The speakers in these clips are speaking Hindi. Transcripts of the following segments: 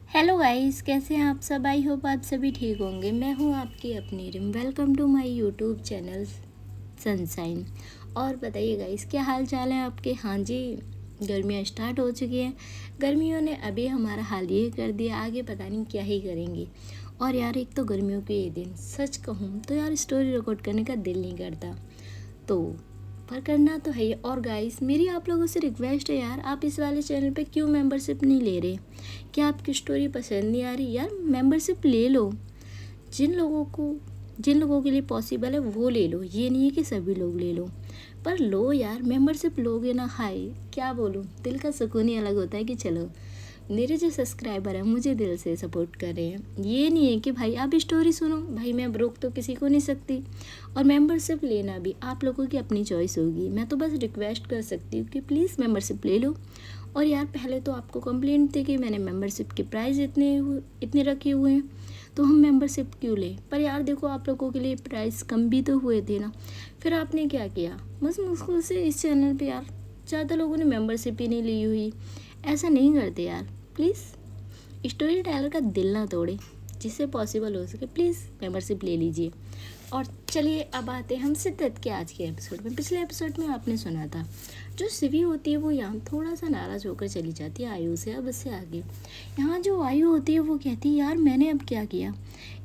हेलो गाइस, कैसे हैं आप सब। आई होप आप सभी ठीक होंगे। मैं हूं आपकी अपनी रिम। Welcome to my YouTube channel sunshine. और बताइए गाइस, क्या हाल चाल है आपके। हाँ जी, गर्मियां स्टार्ट हो चुकी हैं। गर्मियों ने अभी हमारा हाल ये कर दिया, आगे पता नहीं क्या ही करेंगी। और यार, एक तो गर्मियों के ये दिन सच कहूँ तो यार स्टोरी रिकॉर्ड करने का दिल नहीं करता, तो पर करना तो है ही। और गाइस, मेरी आप लोगों से रिक्वेस्ट है यार, आप इस वाले चैनल पे क्यों मेंबरशिप नहीं ले रहे। क्या आपकी स्टोरी पसंद नहीं आ रही यार, मेंबरशिप ले लो। जिन लोगों के लिए पॉसिबल है वो ले लो, ये नहीं है कि सभी लोग ले लो, पर लो यार। मेंबरशिप लोगे ना, हाय क्या बोलूँ, दिल का सुकून ही अलग होता है कि चलो मेरे जो सब्सक्राइबर हैं मुझे दिल से सपोर्ट कर रहे हैं। ये नहीं है कि भाई आप स्टोरी सुनो, भाई मैं रोक तो किसी को नहीं सकती। और मेंबरशिप लेना भी आप लोगों की अपनी चॉइस होगी। मैं तो बस रिक्वेस्ट कर सकती हूँ कि प्लीज़ मेंबरशिप ले लो। और यार, पहले तो आपको कंप्लेंट थी कि मैंने मेंबरशिप के प्राइस इतने रखे हुए हैं, तो हम मेंबरशिप क्यों लें। पर यार देखो, आप लोगों के लिए प्राइस कम भी तो हुए थे ना। फिर आपने क्या किया, बस मुश्किल से इस चैनल पे यार ज़्यादा लोगों ने मेंबरशिप ही नहीं ली हुई। ऐसा नहीं करते यार, प्लीज़। स्टोरी टेलर का दिल ना तोड़े, जिससे पॉसिबल हो सके प्लीज़ मेंबरशिप ले लीजिए। और चलिए अब आते हैं हम सिद्दत के आज के एपिसोड में। पिछले एपिसोड में आपने सुना था, जो शिवी होती है वो यहाँ थोड़ा सा नाराज़ होकर चली जाती है आयु से। अब इससे आगे यहाँ जो आयु होती है वो कहती है यार मैंने अब क्या किया।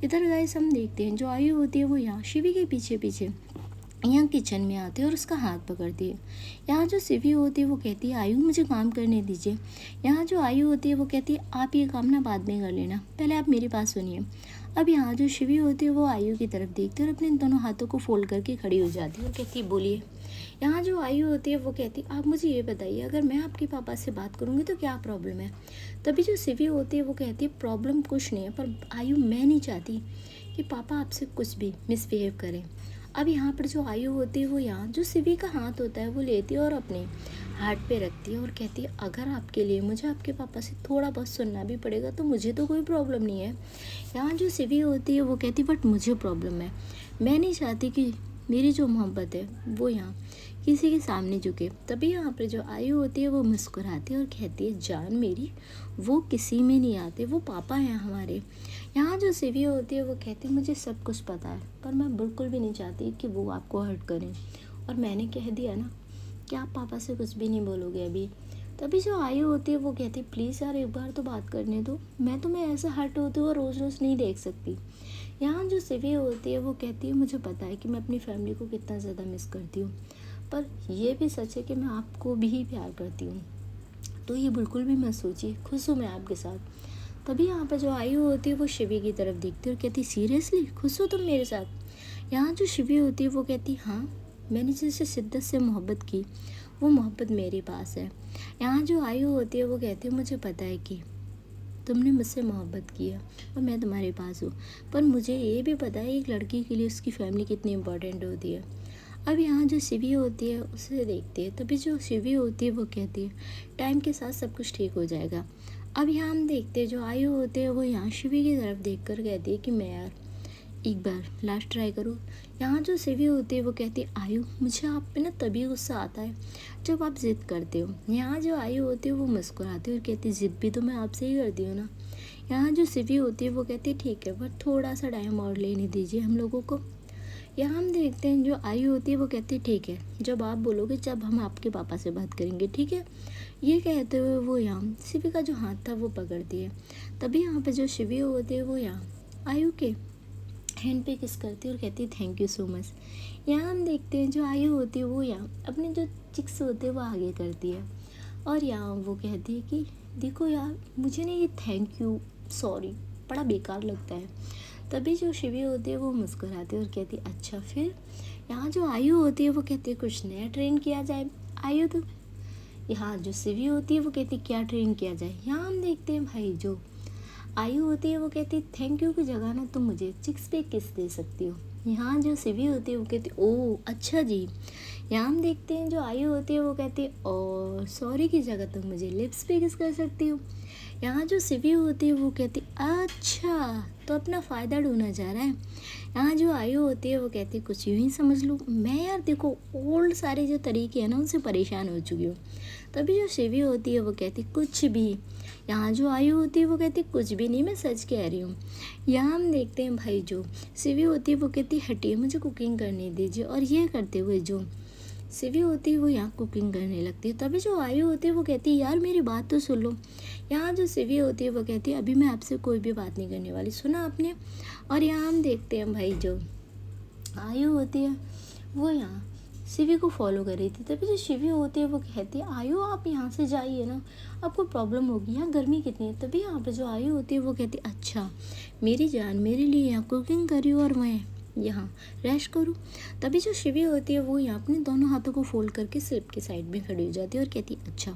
इधर गाइस हम देखते हैं, जो आयु होती है वो यहाँ शिवी के पीछे पीछे यहाँ किचन में आती है और उसका हाथ पकड़ती है। यहाँ जो शिवी होती है वो कहती है आयु मुझे काम करने दीजिए। यहाँ जो आयु होती है वो कहती है आप ये काम ना बाद में कर लेना, पहले आप मेरी बात सुनिए। अब यहाँ जो शिवी होती है वो आयु की तरफ देखती है और अपने दोनों हाथों को फोल्ड करके खड़ी हो जाती है और कहती है बोलिए। यहाँ जो आयु होती है वो कहती है आप मुझे ये बताइए, अगर मैं आपके पापा से बात करूँगी तो क्या प्रॉब्लम है। तभी जो शिवी होती है वो कहती है प्रॉब्लम कुछ नहीं है, पर आयु मैं नहीं चाहती कि पापा आपसे कुछ भी मिसबिहेव करें। अब यहाँ पर जो आयु होती है वो यहाँ जो शिवी का हाथ होता है वो लेती है और अपने हार्ट पे रखती है और कहती है अगर आपके लिए मुझे आपके पापा से थोड़ा बहुत सुनना भी पड़ेगा तो मुझे तो कोई प्रॉब्लम नहीं है। यहाँ जो शिवी होती है वो कहती है बट मुझे प्रॉब्लम है, मैं नहीं चाहती कि मेरी जो मोहब्बत है वो यहाँ किसी के सामने झुके। तभी यहाँ पर जो आयु होती है वो मुस्कुराती है और कहती है जान मेरी, वो किसी में नहीं आते, वो पापा हैं हमारे। यहाँ जो शिवी होती है वो कहती है मुझे सब कुछ पता है, पर मैं बिल्कुल भी नहीं चाहती कि वो आपको हर्ट करें। और मैंने कह दिया ना कि आप पापा से कुछ भी नहीं बोलोगे अभी। तभी जो आयु होती है वो कहती है प्लीज़ यार एक बार तो बात करने दो, मैं तुम्हें ऐसा हर्ट होते हुए रोज़ रोज़ नहीं देख सकती। यहाँ जो शिवी होती है वो कहती है मुझे पता है कि मैं अपनी फैमिली को कितना ज़्यादा मिस करती हूँ, पर यह भी सच है कि मैं आपको भी प्यार करती हूँ, तो ये बिल्कुल भी मत सोचिए, खुश हूँ मैं आपके साथ। तभी यहाँ पर जो आयु होती है वो शिवी की तरफ देखती है और कहती सीरियसली खुश हो तुम मेरे साथ। यहाँ जो शिवी होती है वो कहती हाँ, मैंने जैसे शिद्दत से मोहब्बत की वो मोहब्बत मेरे पास है। यहाँ जो आयु होती है वो कहती है मुझे पता है कि तुमने मुझसे मोहब्बत किया और मैं तुम्हारे पास हूँ, पर मुझे ये भी पता है एक लड़की के लिए उसकी फैमिली कितनी इम्पोर्टेंट होती है। अब यहाँ जो शिवी होती है उसे देखती है, तभी जो शिवी होती है वो कहती है टाइम के साथ सब कुछ ठीक हो जाएगा। अब यहाँ हम देखते हैं जो आयु होते हैं वो यहाँ शिवी की तरफ देखकर कहती है कि मैं यार एक बार लास्ट ट्राई करूँ। यहाँ जो शिवी होती है वो कहती है आयु मुझे आप पे ना तभी गुस्सा आता है जब आप ज़िद करते हो। यहाँ जो आयु होती है वो मुस्कुराती है और कहती है ज़िद भी तो मैं आपसे ही करती हूँ ना। यहाँ जो शिवी होती है वो कहती है ठीक है, बट थोड़ा सा टाइम और लेने दीजिए हम लोगों को। यहाँ हम देखते हैं जो आयु होती है वो कहती है ठीक है, जब आप बोलोगे जब हम आपके पापा से बात करेंगे, ठीक है। ये कहते हुए वो यहाँ शिवी का जो हाथ था वो पकड़ती है। तभी यहाँ पे जो शिवी होती है वो यहाँ आयु के हैंड पे किस करती है और कहती है थैंक यू सो मच। यहाँ हम देखते हैं जो आयु होती है वो यहाँ अपने जो चिक्स होते हैं वो आगे करती है और यहाँ वो कहती है कि देखो यार मुझे ना ये थैंक यू सॉरी बड़ा बेकार लगता है। तभी जो शिवी होती है वो मुस्कुराती है और कहती है अच्छा फिर। यहाँ जो आयु होती है वो कहती है कुछ नया ट्रेन किया जाए आयु तो। यहाँ जो शिवी होती है वो कहती है क्या ट्रेन किया जाए। यहाँ हम देखते हैं भाई जो आयु होती है वो कहती है थैंक यू की जगह ना तुम मुझे चिक्स पे किस दे सकती हो। यहाँ जो शिवी होती है वो कहती है ओह अच्छा जी। यहाँ हम देखते हैं जो आयु होती है वो कहती है और सॉरी की जगह तुम मुझे लिप्स पे किस कर सकती हो। यहाँ जो शिवी होती है वो कहती अच्छा तो अपना फ़ायदा ढूंढना चाह रहा है। यहाँ जो आयु होती है वो कहती कुछ यूँ ही समझ लो, मैं यार देखो ओल्ड सारे जो तरीके हैं ना उनसे परेशान हो चुकी हूँ। तभी जो शिवी होती है वो कहती कुछ भी। यहाँ जो आयु होती है वो कहती कुछ भी नहीं, मैं सच कह रही हूँ। यहाँ हम देखते हैं भाई जो शिवी होती है वो कहती हटिए मुझे कुकिंग करने दीजिए, और ये करते हुए जो शिवी होती है वो यहाँ कुकिंग करने लगती है। तभी जो आयु होती है वो कहती है यार मेरी बात तो सुन लो। यहाँ जो शिवी होती है वो कहती है अभी मैं आपसे कोई भी बात नहीं करने वाली, सुना आपने। और यहाँ हम देखते हैं भाई जो आयु होती है वो यहाँ शिवी को फॉलो कर रही थी। तभी जो शिवी होती है वो कहती है आयु आप यहाँ से जाइए ना, आपको प्रॉब्लम होगी, यहाँ गर्मी कितनी है। तभी यहाँ पे जो आयु होती है वो कहती है अच्छा मेरी जान मेरे लिए यहाँ कुकिंग करी और मैं यहाँ रेस्ट करूँ। तभी जो शिवी होती है वो यहाँ अपने दोनों हाथों को फोल्ड करके स्लिप के साइड में खड़ी हो जाती है और कहती है अच्छा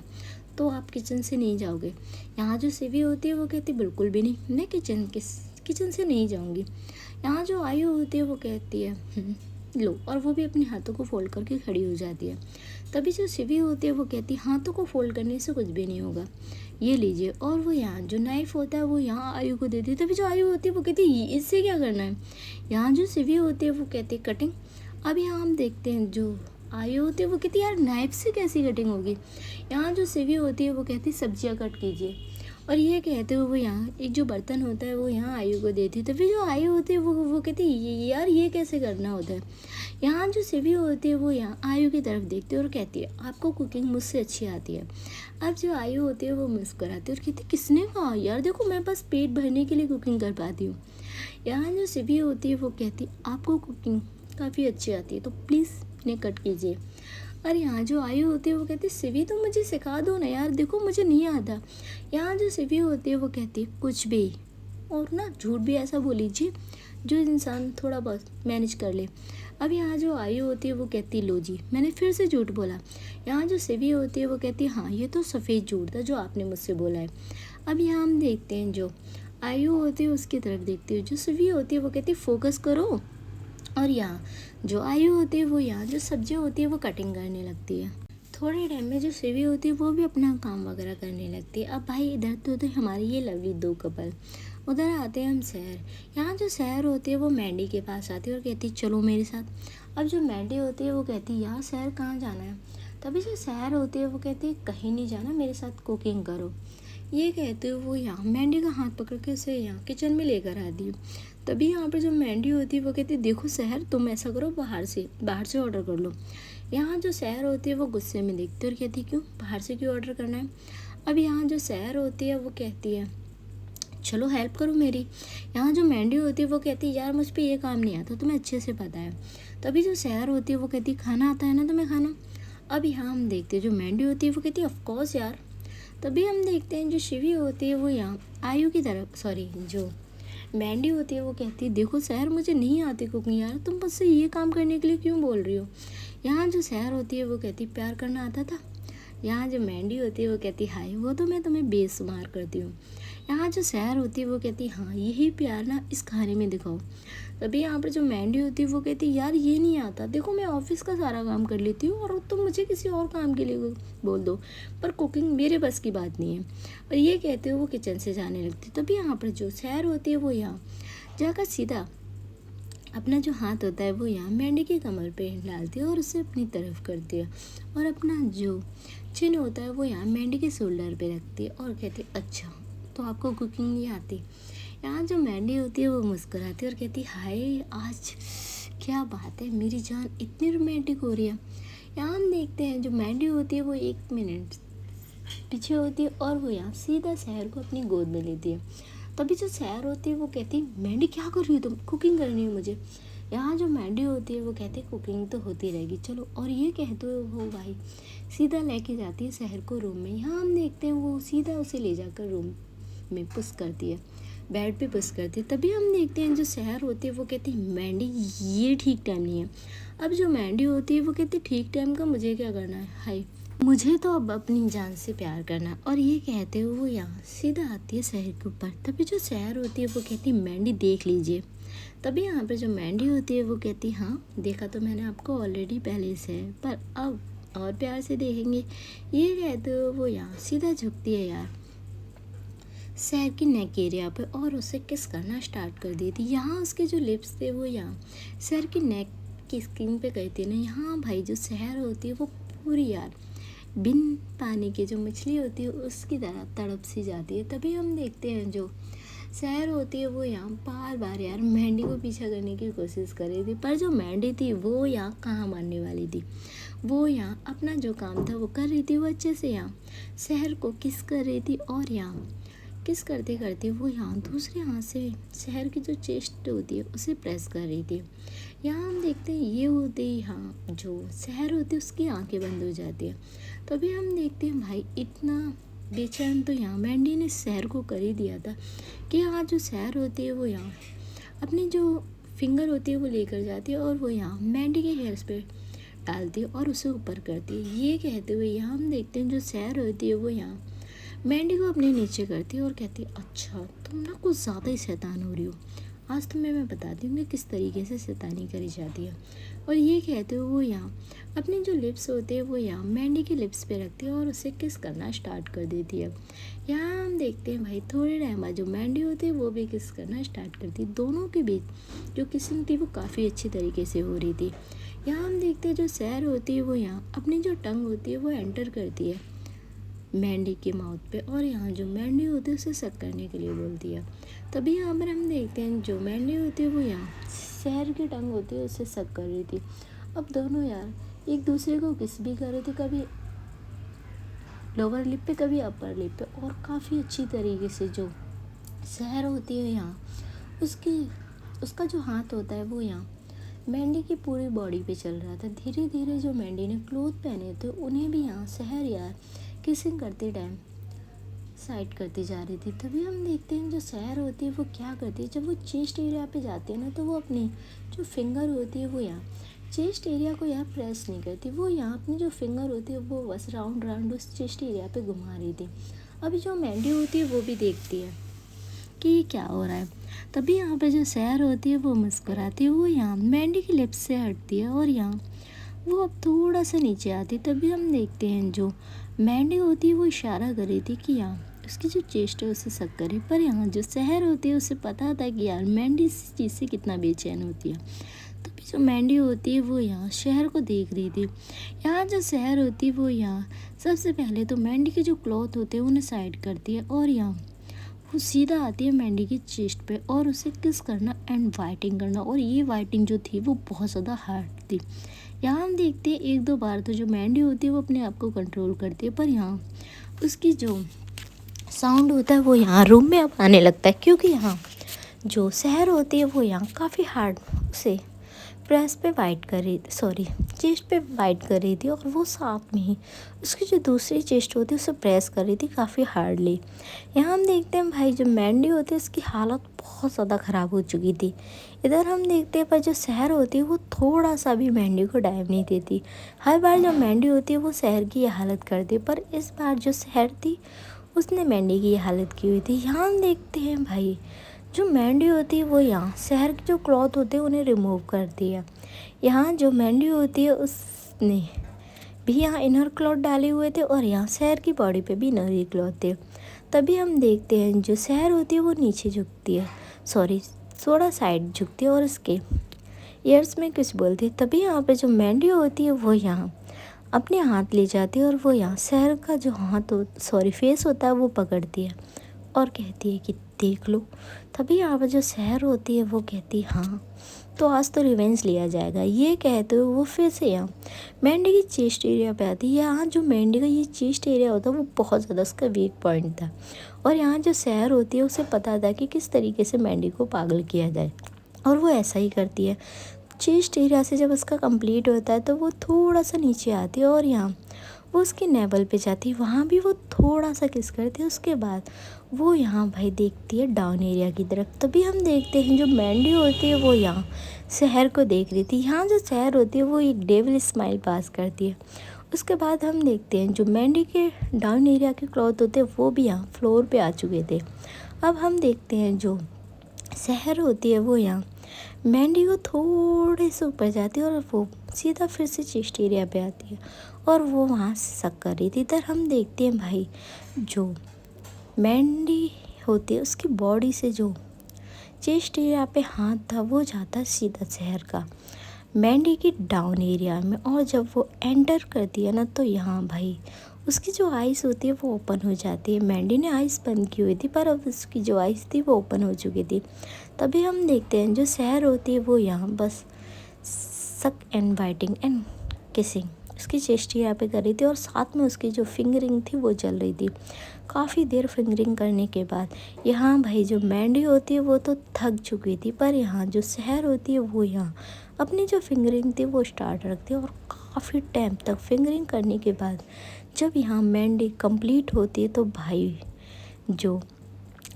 तो आप किचन से नहीं जाओगे। यहाँ जो शिवी होती है वो कहती बिल्कुल भी नहीं, मैं किचन से नहीं जाऊँगी। यहाँ जो आयु होती है वो कहती है लो, और वो भी अपने हाथों को फोल्ड करके खड़ी हो जाती है। तभी जो शिवी होती है वो कहती है हाथों को फोल्ड करने से कुछ भी नहीं होगा, ये लीजिए। और वो यहाँ जो नाइफ होता है वो यहाँ आयु को देती है। तभी जो आयु होती है वो कहती है इससे क्या करना है। यहाँ जो शिवी होती है वो कहती है कटिंग। अब यहाँ हम देखते हैं जो आयु होती है वो कहती है यार नाइफ से कैसी कटिंग होगी। यहाँ जो शिवी होती है वो कहती है सब्जियाँ कट कीजिए, और ये कहते हुए वो यहाँ एक जो बर्तन होता है वो यहाँ आयु को देती है। तभी जो आयु होती है वो कहती है यार ये कैसे करना होता है। यहाँ जो शिवी होती है वो यहाँ आयु की तरफ देखती है और कहती है आपको कुकिंग मुझसे अच्छी आती है। अब जो आयु होती है वो मुस्कुराती है और कहती है किसने कहा यार, देखो मैं बस पेट भरने के लिए कुकिंग कर पाती हूँ। यहाँ जो शिवी होती है वो कहती है आपको कुकिंग काफ़ी अच्छी आती है तो प्लीज़ इन्हें कट कीजिए। और यहाँ जो आयु होती है वो कहती है शिवी तो मुझे सिखा दो ना यार, देखो मुझे नहीं आता। यहाँ जो शिवी होती है वो कहती है कुछ भी, और ना झूठ भी ऐसा बोल लीजिए जो इंसान थोड़ा बहुत मैनेज कर ले। अब यहाँ जो आयु होती है वो कहती लो जी मैंने फिर से झूठ बोला। यहाँ जो शिवी होती है वो कहती है हाँ ये तो सफ़ेद झूठ था जो आपने मुझसे बोला है। अब यहाँ हम देखते हैं जो आयु होती है उसकी तरफ देखते हुए जो शिवी होती है वो कहती है फोकस करो। और यहाँ जो आयु होती है वो यहाँ जो सब्जियाँ होती है वो कटिंग करने लगती है। थोड़े टाइम में जो शिवी होती है वो भी अपना काम वगैरह करने लगती है। अब भाई इधर तो हमारे ये लवली दो कपल, उधर आते हैं हम शहर। यहाँ जो शहर होती है वो मैंडी के पास आती है और कहती है चलो मेरे साथ। अब जो मैंडी होती है वो कहती है यार शहर कहाँ जाना है। तभी जो शहर होती है वो कहती है कहीं नहीं जाना, मेरे साथ कुकिंग करो। ये कहते हुए वो यहाँ मैंडी का हाथ पकड़ के उसे यहाँ किचन में लेकर आती है। तभी यहाँ पर जो मैंडी होती है वो कहती है देखो शहर तुम ऐसा करो बाहर से ऑर्डर कर लो। यहाँ जो शहर होती है वो गुस्से में देखती है और कहती है क्यों बाहर से क्यों ऑर्डर करना है। अब यहाँ जो शहर होती है वो कहती है चलो हेल्प करो मेरी। यहाँ जो मैंडी होती है वो कहती है यार मुझ पे ये काम नहीं आता, तुम्हें अच्छे से पता है। तभी जो शहर होती है वो कहती है खाना आता है ना तुम्हें खाना। अब यहाँ हम देखते हैं जो मैंडी होती है वो कहती है ऑफकोर्स यार। तभी हम देखते हैं जो शिवी होती है वो यहाँ आयु की तरफ जो मैंडी होती है वो कहती है देखो शहर मुझे नहीं आती कुकिंग यार, तुम मुझसे ये काम करने के लिए क्यों बोल रही हो। यहाँ जो शहर होती है वो कहती है प्यार करना आता था। यहाँ जो मैंडी होती है वो कहती है हाय वो तो मैं तुम्हें बेशुमार करती हूँ। यहाँ जो शहर होती है वो कहती है हाँ यही प्यार ना इस खाने में दिखाओ। तभी यहाँ पर जो मैंडी होती है वो कहती है यार ये नहीं आता, देखो मैं ऑफिस का सारा काम कर लेती हूँ और तुम मुझे किसी और काम के लिए बोल दो, पर कुकिंग मेरे बस की बात नहीं है। और ये कहते हुए वो किचन से जाने लगती। तभी यहाँ पर जो शहर होती है वो यहाँ जाकर सीधा अपना जो हाथ होता है वो यहाँ मैंडी की कमर पे डालती है और उसे अपनी तरफ करती है, और अपना जो चिन होता है वो यहाँ मैंडी के शोल्डर पे रखती है और कहती है अच्छा तो आपको कुकिंग नहीं आती। यहाँ जो मैंडी होती है वो मुस्कुराती है और कहती है हाय आज क्या बात है, मेरी जान इतनी रोमांटिक हो रही है। यहाँ हम देखते हैं जो मैंडी होती है वो 1 मिनट पीछे होती है और वो यहाँ सीधा शहर को अपनी गोद में लेती है। तभी जो शहर होती है वो कहती है मैंडी क्या कर रही हो तुम, कुकिंग करनी है मुझे। यहाँ जो मैंडी होती है वो कहती है कुकिंग तो होती रहेगी चलो, और ये कहते हुए वो भाई सीधा लेके जाती है शहर को रूम में। यहाँ हम देखते हैं वो सीधा उसे ले जाकर रूम में पुश करती है, बेड पे पुश करती है। तभी हम देखते हैं जो शहर होती है वो कहती है मैंडी ये ठीक टाइम नहीं है। अब जो मैंडी होती है वो कहती है ठीक टाइम का मुझे क्या करना है, हाय मुझे तो अब अपनी जान से प्यार करना। और ये कहते हुए वो यहाँ सीधा आती है शहर के ऊपर। तभी जो शहर होती है वो कहती है मैंडी देख लीजिए। तभी यहाँ पे जो मैंडी होती है वो कहती है हाँ देखा तो मैंने आपको ऑलरेडी पहले से है, पर अब और प्यार से देखेंगे। ये कहते हुए वो यहाँ सीधा झुकती है यार शहर की नेक एरिया पे और उसे किस करना स्टार्ट कर दी थी। यहाँ उसके जो लिप्स थे वो यहाँ शहर की नेक की स्किन पे गए थे ना। यहाँ भाई जो शहर होती है वो पूरी यार बिन पानी के जो मछली होती है उसकी तरह तड़प सी जाती है। तभी हम देखते हैं जो शहर होती है वो यहाँ बार बार यार मेंढी को पीछा करने की कोशिश कर रही थी, पर जो मेंढी थी वो यहाँ कहाँ मानने वाली थी। वो यहाँ अपना जो काम था वो कर रही थी। वो अच्छे से यहाँ शहर को किस कर रही थी और यहाँ किस करते करते वो यहाँ दूसरे हाथ से शहर की जो चेस्ट होती है उसे प्रेस कर रही थी। यहाँ हम देखते हैं ये होते ही यहाँ जो शहर होती है उसकी आंखें बंद हो जाती है। तभी हम देखते हैं भाई इतना बेचैन तो यहाँ मेंढी ने शहर को कर ही दिया था कि यहाँ जो शहर होती है वो यहाँ अपनी जो फिंगर होती है वो लेकर जाती है और वो यहाँ मेंढी के हेयर्स पे डालती है और उसे ऊपर करती है। ये कहते हुए यहाँ हम देखते हैं जो शहर होती है वो यहाँ मेंढी को अपने नीचे करती है और कहती है अच्छा तुम ना कुछ ज़्यादा ही शैतान हो रही हो, आज तुम्हें मैं बताती हूँ कि किस तरीके से शैतानी करी जाती है। और ये कहते हुए वो यहाँ अपने जो लिप्स होते हैं वो यहाँ मेंढी के लिप्स पे रखती है और उसे किस करना स्टार्ट कर देती है। यहाँ हम देखते हैं भाई थोड़े टाइम बाद जो मेंढी होती है वो भी किस करना स्टार्ट करती है। दोनों के बीच जो किसिंग थी वो काफ़ी अच्छी तरीके से हो रही थी। यहाँ हम देखते हैं जो शहर होती है वो यहाँ अपनी जो टंग होती है वो एंटर करती है मेंढी के माउथ पे और यहाँ जो मेंढी होती है उसे सक करने के लिए बोलती है। तभी यहाँ पर हम देखते हैं जो मेंढी होती है वो यहाँ शहर की टंग होती है उसे सक कर रही थी। अब दोनों यार एक दूसरे को किस भी कर रहे थे, कभी लोअर लिप पे कभी अपर लिप पे, और काफ़ी अच्छी तरीके से जो शहर होती है यहाँ उसका जो हाथ होता है वो यहाँ मेंढी की पूरी बॉडी पे चल रहा था। धीरे धीरे जो मेंढी ने क्लोथ पहने थे उन्हें भी यहाँ शहर यार किसिंग करते टाइम साइड करती जा रही थी। तभी हम देखते हैं जो शहर होती है वो क्या करती है, जब वो चेस्ट एरिया पे जाती है ना तो वो अपनी जो फिंगर होती है वो यहाँ चेस्ट एरिया को यहाँ प्रेस नहीं करती। वो यहाँ अपनी जो फिंगर होती है वो बस राउंड राउंड उस चेस्ट एरिया पे घुमा रही थी। अभी जो मेंढी होती है वो भी देखती है कि ये क्या हो रहा है। तभी यहाँ पे जो शहर होती है वो मुस्कुराती है, वो यहाँ मेंढी की लिप्स से हटती है और यहाँ वो अब थोड़ा सा नीचे आती। तभी हम देखते हैं जो मेंढी होती है वो इशारा कर रही थी कि यहाँ उसकी जो चेस्ट है उसे सक करे, पर यहाँ जो शहर होती है उसे पता था कि यार मेंढी इस चीज़ से कितना बेचैन होती है। तभी जो मेंढी होती है वो यहाँ शहर को देख रही थी। यहाँ जो शहर होती है वो यहाँ सबसे पहले तो मेंढी के जो क्लॉथ होते हैं उन्हें साइड करती है और यहाँ वो सीधा आती है मेंढी की चेस्ट पे और उसे किस करना एंड वाइटिंग करना। और ये वाइटिंग जो थी वो बहुत ज़्यादा हार्ड थी। यहाँ हम देखते हैं एक दो बार तो जो मेंढी होती है वो अपने आप को कंट्रोल करती है, पर यहाँ उसकी जो साउंड होता है वो यहाँ रूम में अब आने लगता है, क्योंकि यहाँ जो शहर होती है वो यहाँ काफ़ी हार्ड उसे प्रेस पे वाइट कर रही सॉरी चेस्ट पे वाइट कर रही थी और वो साथ में ही उसकी जो दूसरी चेस्ट होती है उसे प्रेस कर रही थी काफ़ी हार्डली। यहाँ हम देखते हैं भाई जो मेंढी होती है उसकी हालत बहुत ज़्यादा ख़राब हो चुकी थी। इधर हम देखते हैं पर जो शहर होती है वो थोड़ा सा भी मेंढी को टाइम नहीं देती। हर बार जो मेंढी होती है वो शहर की ये हालत करती है, पर इस बार जो शहर थी उसने मेंढी की ये हालत की हुई थी। यहाँ हम देखते हैं भाई जो मेंढी होती है वो यहाँ शहर के जो क्लॉथ होते हैं उन्हें रिमूव करती है। यहाँ जो मेंढी होती है उसने भी यहाँ इनर क्लॉथ डाले हुए थे और यहाँ शहर की बॉडी पे भी इनर ही क्लॉथ थे। तभी हम देखते हैं जो शहर होती है वो नीचे झुकती है सॉरी थोड़ा साइड झुकती है और उसके ईयर्स में कुछ बोलती है। तभी यहाँ पे जो मेंढी होती है वो यहाँ अपने हाथ ले जाती है और वो यहाँ शहर का जो हाथ फेस होता है वो पकड़ती है और कहती है कि देख लो। तभी यहाँ पर जो शहर होती है वो कहती है हाँ तो आज तो रिवेंज लिया जाएगा। ये कहते हुए वो फिर से यहाँ मेंढी की चेस्ट एरिया पे आती है। यहाँ जो मेंढी का ये चेस्ट एरिया होता है वो बहुत ज़्यादा उसका वीक पॉइंट था और यहाँ जो शहर होती है उसे पता था कि किस तरीके से मेंढी को पागल किया जाए और वो ऐसा ही करती है। चेस्ट एरिया से जब उसका कंप्लीट होता है तो वो थोड़ा सा नीचे आती है और यहाँ वो उसके नेवल पे जाती है, वहाँ भी वो थोड़ा सा किस करती है। उसके बाद वो यहाँ भाई देखती है डाउन एरिया की तरफ। तभी हम देखते हैं जो मेंढी होती है वो यहाँ शहर को देख रही थी। यहाँ जो शहर होती है वो एक डेविल स्माइल पास करती है। उसके बाद हम देखते हैं जो मेंढी के डाउन एरिया के क्लॉथ होते हैं वो भी यहाँ फ्लोर पे आ चुके थे। अब हम देखते हैं जो शहर होती है वो यहाँ मेंढी को थोड़े से ऊपर जाती है और वो सीधा फिर से चेस्ट एरिया पे आती है और वो वहाँ से सक कर रही थी। इधर हम देखते हैं भाई जो मेंढी होती है उसकी बॉडी से जो चेस्ट एरिया पे हाथ था वो जाता सीधा शहर का मैंडी की डाउन एरिया में। और जब वो एंटर करती है ना तो यहाँ भाई उसकी जो आइज़ होती है वो ओपन हो जाती है। मैंडी ने आइज़ बंद की हुई थी पर अब उसकी जो आइज़ थी वो ओपन हो चुकी थी। तभी हम देखते हैं जो शहर होती है वो यहाँ बस सक एंड बाइटिंग एंड किसिंग उसकी चेस्ट यहाँ पे कर रही थी और साथ में उसकी जो फिंगरिंग थी वो चल रही थी। काफ़ी देर फिंगरिंग करने के बाद यहाँ भाई जो मैंडी होती है वो तो थक चुकी थी पर यहाँ जो शहर होती है वो यहाँ अपनी जो फिंगरिंग थी वो स्टार्ट रखती है। और काफ़ी टाइम तक फिंगरिंग करने के बाद जब यहाँ मैंडी कंप्लीट होती है तो भाई जो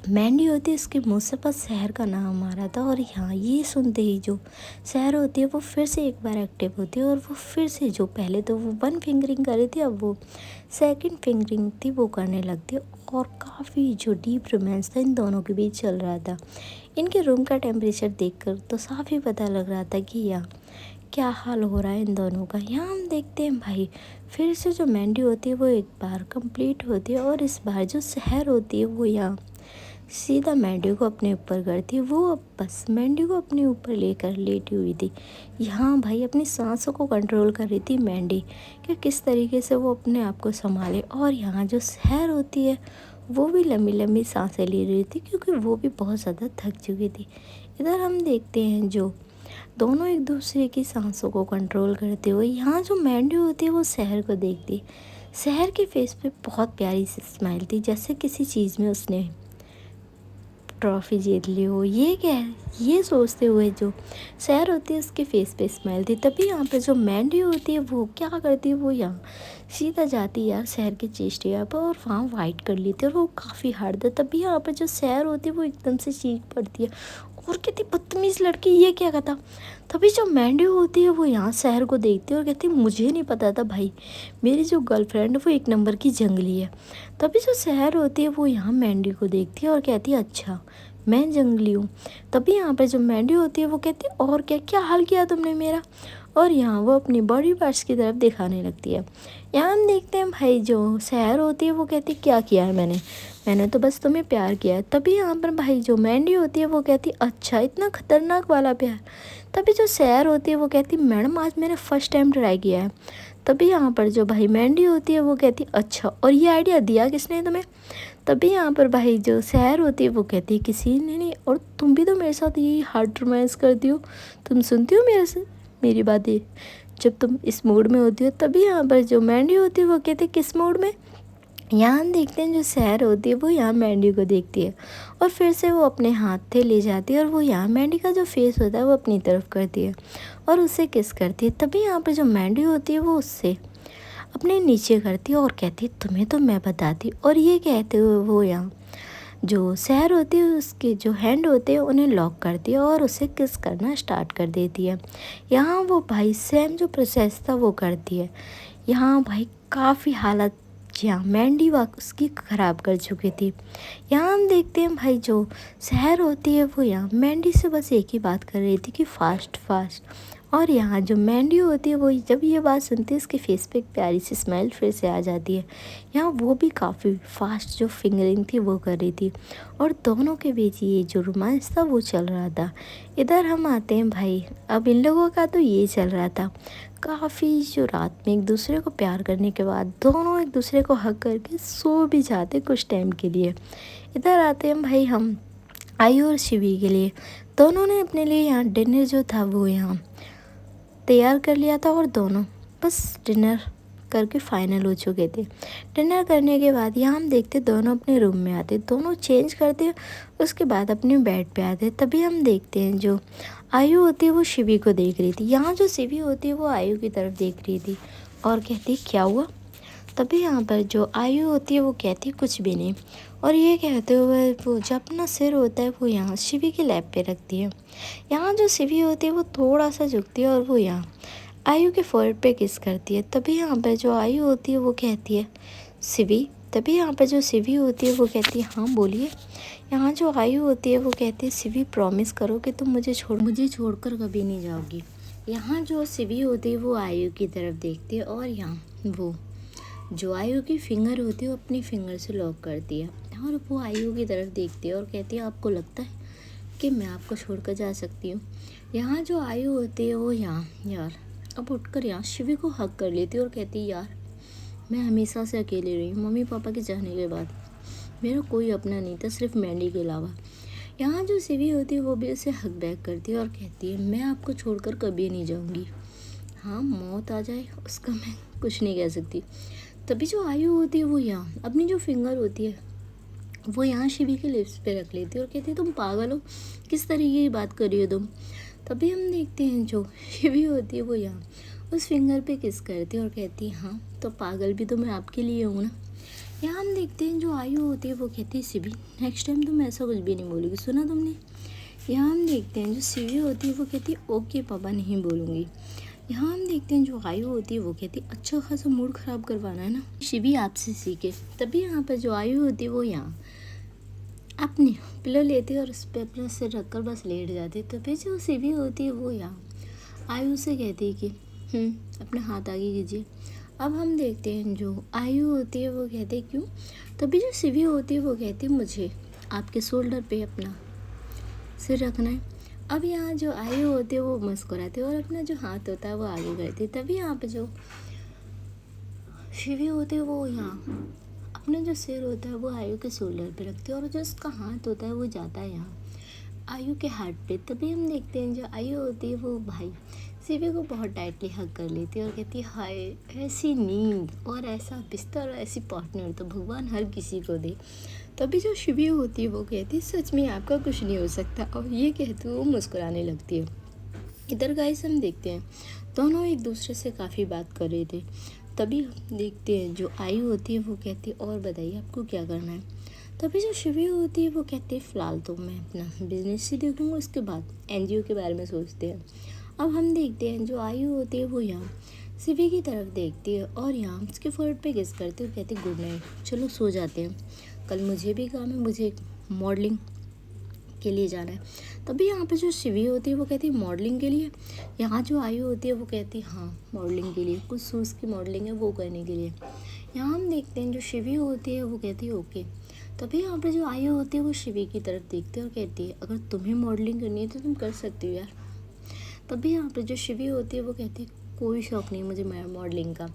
मैंडी होती है उसके मुँह से बस शहर का नाम आ रहा था। और यहाँ ये सुनते ही जो शहर होती है वो फिर से एक बार एक्टिव होती है और वो फिर से जो पहले तो वो 1 फिंगरिंग कर रही थी अब वो 2nd फिंगरिंग थी वो करने लगती है। और काफ़ी जो डीप रोमांस था इन दोनों के बीच चल रहा था। इनके रूम का टेम्परेचर देखकर तो साफ ही पता लग रहा था कि यहाँ क्या हाल हो रहा है इन दोनों का। यहाँ हम देखते हैं भाई फिर से जो मैंडी होती है वो एक बार कंप्लीट होती है और इस बार जो शहर होती है वो यहाँ सीधा मैंडी को अपने ऊपर करती है। वो अब बस मैंडी को अपने ऊपर लेकर लेटी हुई थी। यहाँ भाई अपनी सांसों को कंट्रोल कर रही थी मैंडी कि किस तरीके से वो अपने आप को संभाले। और यहाँ जो शहर होती है वो भी लंबी लंबी सांसें ले रही थी क्योंकि वो भी बहुत ज़्यादा थक चुकी थी। इधर हम देखते हैं जो दोनों एक दूसरे की सांसों को कंट्रोल करते हुए यहाँ जो मैंडी होती है वो शहर को देखती। शहर के फेस पे बहुत प्यारी सी स्माइल थी जैसे किसी चीज़ में उसने ट्रॉफी जीत ली हो। ये क्या है ये सोचते हुए जो शहर होती है उसके फेस पे स्माइल थी। तभी यहाँ पे जो मैंडी होती है वो क्या करती है वो यहाँ सीधा जाती है यार शहर के चेस्ट एरिया पर और वहाँ वाइट कर लेती है और वो काफ़ी हार्ड था। तभी यहाँ पर जो शहर होती है वो एकदम से चीख पड़ती है और कहती बदतमीज़ लड़की ये क्या कहता। तभी जो मैंडी होती है वो यहाँ शहर को देखती है और कहती मुझे नहीं पता था भाई मेरी जो गर्लफ्रेंड वो 1 नंबर की जंगली है। तभी जो शहर होती है वो यहाँ मैंडी को देखती है और कहती है अच्छा मैं जंगली हूँ। तभी यहाँ पे जो मैंडी होती है वो कहती है और क्या क्या हाल किया तुमने मेरा। और यहाँ वो अपनी बॉडी पार्ट्स की तरफ दिखाने लगती है। यहाँ हम देखते हैं भाई जो शहर होती है वो कहती क्या किया है मैंने तो बस तुम्हें प्यार किया है। तभी यहाँ पर भाई जो मैंडी होती है वो कहती अच्छा इतना खतरनाक वाला प्यार। तभी जो शहर होती है वो कहती मैडम आज मैंने फ़र्स्ट टाइम ट्राई किया है। तभी यहाँ पर जो भाई मैंडी होती है वो कहती अच्छा और ये आइडिया दिया किसने तुम्हें। तभी यहाँ पर भाई जो शहर होती है वो कहती है किसी ने नहीं और तुम भी तो मेरे साथ यही हार्ड रोमांस करती हो तुम सुनती हो मेरे से मेरी बातें जब तुम इस मूड में होती हो। तभी यहाँ पर जो मैंडी होती है वो कहती है किस मूड में। यहाँ हम देखते हैं जो शहर होती है वो यहाँ मैंडी को देखती है और फिर से वो अपने हाथ से ले जाती है और वो यहाँ मैंडी का जो फेस होता है वो अपनी तरफ करती है और उसे किस करती है। तभी यहाँ पर जो मैंडी होती है वो उससे अपने नीचे करती है और कहती है तुम्हें तो मैं बताती। और ये कहते हुए वो यहाँ जो शहर होती है उसके जो हैंड होते हैं उन्हें लॉक करती है और उसे किस करना स्टार्ट कर देती है। यहाँ वो भाई सेम जो प्रोसेस था वो करती है। यहाँ भाई काफ़ी हालत यहाँ मैंडी उसकी ख़राब कर चुकी थी। यहाँ हम देखते हैं भाई जो शहर होती है वो यहाँ मैंडी से बस एक ही बात कर रही थी कि फ़ास्ट फ़ास्ट। और यहाँ जो मैंडी होती है वो जब ये बात सुनती है उसके फेस पे एक प्यारी सी स्माइल फिर से आ जाती है। यहाँ वो भी काफ़ी फास्ट जो फिंगरिंग थी वो कर रही थी और दोनों के बीच ये जो रोमांस था वो चल रहा था। इधर हम आते हैं भाई अब इन लोगों का तो ये चल रहा था काफ़ी जो रात में एक दूसरे को प्यार करने के बाद दोनों एक दूसरे को हग करके सो भी जाते कुछ टाइम के लिए। इधर आते हैं भाई हम आयु और शिवी के लिए। दोनों ने अपने लिए यहाँ डिनर जो था वो यहाँ तैयार कर लिया था और दोनों बस डिनर करके फाइनल हो चुके थे। डिनर करने के बाद यहाँ हम देखते दोनों अपने रूम में आते दोनों चेंज करते उसके बाद अपने बेड पे आते। तभी हम देखते हैं जो आयु होती है वो शिवी को देख रही थी। यहाँ जो शिवी होती है वो आयु की तरफ देख रही थी और कहती क्या हुआ। तभी यहाँ पर जो आयु होती है वो कहती कुछ भी नहीं और ये कहते हुए वो जो अपना सिर होता है वो यहाँ शिवी के लैब पे रखती है। यहाँ जो शिवी होती है वो थोड़ा सा झुकती है और वो यहाँ आयु के फोrehead पे किस करती है। तभी यहाँ पर जो आयु होती है वो कहती है शिवी। तभी यहाँ पर जो शिवी होती है वो कहती है हाँ बोलिए। यहाँ जो आयु होती है वो कहती है शिवी प्रॉमिस करो कि तुम मुझे छोड़कर कभी नहीं जाओगी। यहाँ जो शिवी होती है वो आयु की तरफ देखती है और यहाँ वो जो आयु की फिंगर होती है वो अपनी फिंगर से लॉक करती है हैं और वो आयु की तरफ देखती है और कहती है आपको लगता है कि मैं आपको छोड़कर जा सकती हूँ। यहाँ जो आयु होती है वो यहाँ यार अब उठकर यहाँ शिवी को हक कर लेती है और कहती है यार मैं हमेशा से अकेली रही हूँ, मम्मी पापा के जाने के बाद मेरा कोई अपना नहीं था सिर्फ मैंडी के अलावा। यहाँ जो शिवी होती है वो भी उसे हक बैक करती है और कहती है मैं आपको छोड़कर कभी नहीं जाऊँगी। हाँ मौत आ जाए उसका मैं कुछ नहीं कह सकती। तभी जो आयु होती है वो यहाँ अपनी जो फिंगर होती है वो यहाँ शिवी के लिप्स पे रख लेती है और कहती है तुम पागल हो, किस तरीके की बात कर रही हो तुम। तभी हम देखते हैं जो शिवी होती है वो यहाँ उस फिंगर पे किस करती है और कहती है हाँ तो पागल भी तो मैं आपके लिए हूँ ना। यहाँ हम देखते हैं जो आयु होती है वो कहती है शिवी नेक्स्ट टाइम तुम ऐसा कुछ भी नहीं बोलोगी, सुना तुमने। यहाँ हम देखते हैं जो शिवी होती है वो कहती है ओके पापा नहीं बोलूँगी। यहाँ हम देखते हैं जो आयु होती है वो कहती है अच्छा खासा मूड ख़राब करवाना है ना, शिवी आपसे सीखे। तभी यहाँ पर जो आयु होती है वो यहाँ अपनी पिलो लेती है और उस पर अपना सिर रखकर बस लेट जाती है। तभी जो शिवी होती है वो यहाँ आयु से कहती है कि अपना हाथ आगे कीजिए। अब हम देखते हैं जो आयु होती है वो कहती है क्यों। तभी जो शिवी होती है वो कहती है मुझे आपके शोल्डर पे अपना सिर रखना है। अब यहाँ जो आयु होती है वो मुस्कुराती है और अपना जो हाथ होता है वो आगे करती है। तभी यहाँ पे जो शिवी होती है वो यहाँ अपना जो सिर होता है वो आयु के शोल्डर पे रखती है और जो उसका हाथ होता है वो जाता है यहाँ आयु के हार्ट पे। तभी हम देखते हैं जो आयु होती है वो भाई शिवी को बहुत टाइटली हग कर लेती है और कहती है हाय ऐसी नींद और ऐसा बिस्तर और ऐसी पार्टनर तो भगवान हर किसी को दे। तभी जो शिवी होती है वो कहती है सच में आपका कुछ नहीं हो सकता और ये कहते हुए वो मुस्कुराने लगती है। इधर गाइस हम देखते हैं दोनों एक दूसरे से काफ़ी बात कर रहे थे। तभी हम देखते हैं जो आयु होती है वो कहती है और बताइए आपको क्या करना है। तभी जो शिवी होती है वो कहती है फ़िलहाल तो मैं अपना बिजनेस ही देखूँगा, उसके बाद एनजीओ के बारे में सोचते हैं। अब हम देखते हैं जो आयु होती है वो यहाँ शिवी की तरफ देखती है और यहाँ उसके फोrehead पे किस करती है और कहती है गुड नाइट, चलो सो जाते हैं, कल मुझे भी काम है, मुझे मॉडलिंग के लिए जाना है। तभी यहाँ पे जो शिवी होती है वो कहती है मॉडलिंग के लिए। यहाँ जो आयु होती है वो कहती है हाँ मॉडलिंग के लिए, कुछ शूज़ की मॉडलिंग है वो करने के लिए। यहाँ हम देखते हैं जो शिवी होती है वो कहती है ओके। तभी यहाँ पे जो आयु होती है वो शिवी की तरफ देखती है और कहती है अगर तुम्हें मॉडलिंग करनी है तो तुम कर सकती हो यार। तभी यहाँ पे जो शिवी होती है वो कहती है कोई शौक़ नहीं मुझे मॉडलिंग का।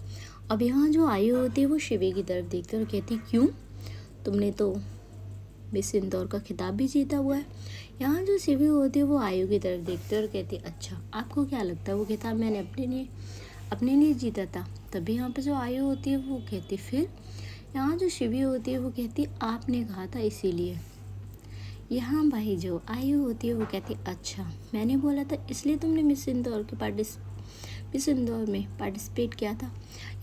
अब यहाँ जो आयु होती है वो शिवी की तरफ देखती है और कहती है क्यों, तुमने तो मिस इंदौर का खिताब भी जीता हुआ है। यहाँ जो शिवी होती है वो आयु की तरफ देखती है और कहती है अच्छा आपको क्या लगता है वो खिताब मैंने अपने लिए जीता था। तभी यहाँ पे जो आयु होती है वो कहती फिर। यहाँ जो शिवी होती है वो कहती आपने कहा था इसीलिए। यहाँ भाई जो आयु होती है वो कहती अच्छा मैंने बोला था इसलिए तुमने मिस इंदौर में पार्टिसिपेट किया था।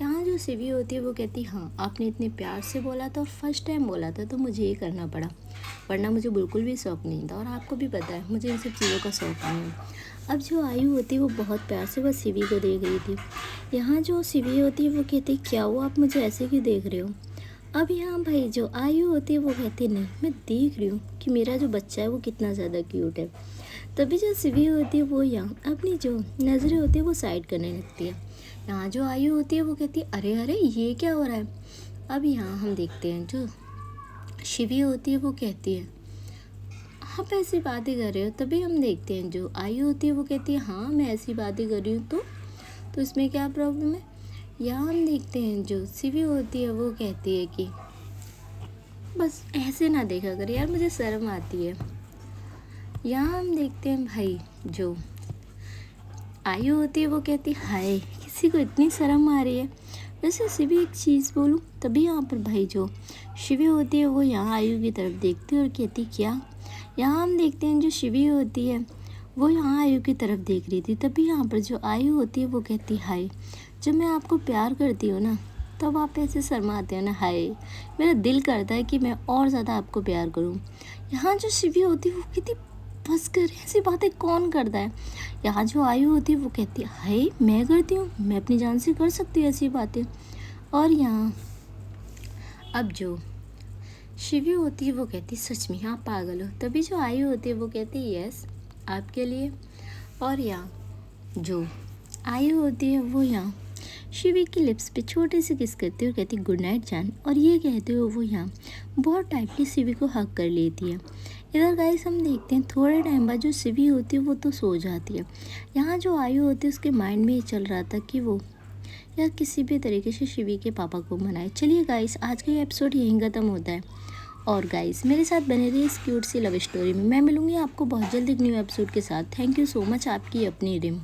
यहाँ जो शिवी होती है वो कहती हाँ आपने इतने प्यार से बोला था और फर्स्ट टाइम बोला था तो मुझे ये करना पड़ा, वरना मुझे बिल्कुल भी शौक़ नहीं था और आपको भी पता है मुझे इन सब चीज़ों का शौक़ नहीं है। अब जो आयु होती है वो बहुत प्यार से बस शिवी को देख रही थी। यहाँ जो शिवी होती है वो कहती क्या हुआ आप मुझे ऐसे क्यों देख रहे हो। अब यहाँ भाई जो आयु होती है वो कहती नहीं मैं देख रही हूँ कि मेरा जो बच्चा है वो कितना ज़्यादा क्यूट है। तभी जो शिवी होती है वो यहाँ अपनी जो नज़रें होती है वो साइड करने लगती है। यहाँ जो आयु होती है वो कहती है अरे अरे ये क्या हो रहा है। अब यहाँ हम देखते हैं जो शिवी होती है वो कहती है आप ऐसी बातें कर रहे हो। तभी हम देखते हैं जो आयु होती है वो कहती है हाँ मैं ऐसी बातें कर रही हूँ तो इसमें क्या प्रॉब्लम है। यहाँ हम देखते हैं जो शिवी होती है वो कहती है कि बस ऐसे ना देखा कर यार मुझे शर्म आती है। यहाँ हम देखते हैं भाई जो आयु होती है वो कहती है हाय किसी को इतनी शर्म आ रही है। वैसे शिवी एक चीज़ बोलूँ। तभी यहाँ पर भाई जो शिवी होती है वो यहाँ आयु की तरफ देखती है और कहती क्या। यहाँ हम देखते हैं जो शिवी होती है वो यहाँ आयु की तरफ देख रही थी। तभी यहाँ पर जो आयु होती है वो कहती हाय जब मैं आपको प्यार करती हूँ ना तब आप ऐसे शर्माते हो ना, हाय मेरा दिल करता है कि मैं और ज़्यादा आपको प्यार करूँ। यहाँ जो शिवी होती है वो कहती बस कर ऐसी बातें कौन करता है। यहाँ जो आयु होती है वो कहती है हाय मैं करती हूँ, मैं अपनी जान से कर सकती हूँ ऐसी बातें। और यहाँ अब जो शिवी होती है वो कहती सच में आप पागल हो। तभी जो आयु होती है वो कहती यस आपके लिए। और यहाँ जो आयु होती है वो यहाँ शिवी की लिप्स पे छोटे से किस करती है और कहती गुड नाइट जान, और ये कहते हुए वो यहाँ बहुत टाइटली शिवी को हक कर लेती है। इधर गाइस हम देखते हैं थोड़े टाइम बाद जो शिवी होती है वो तो सो जाती है। यहाँ जो आयु होती है उसके माइंड में ये चल रहा था कि वो या किसी भी तरीके से शिवी के पापा को मनाए। चलिए गाइस, आज का ये एपिसोड यहीं ख़त्म होता है। और गाइस मेरे साथ बने रहिए इस क्यूट सी लव स्टोरी में। मैं मिलूंगी आपको बहुत जल्द एक न्यू एपिसोड के साथ। थैंक यू सो मच, आपकी अपनी रिम।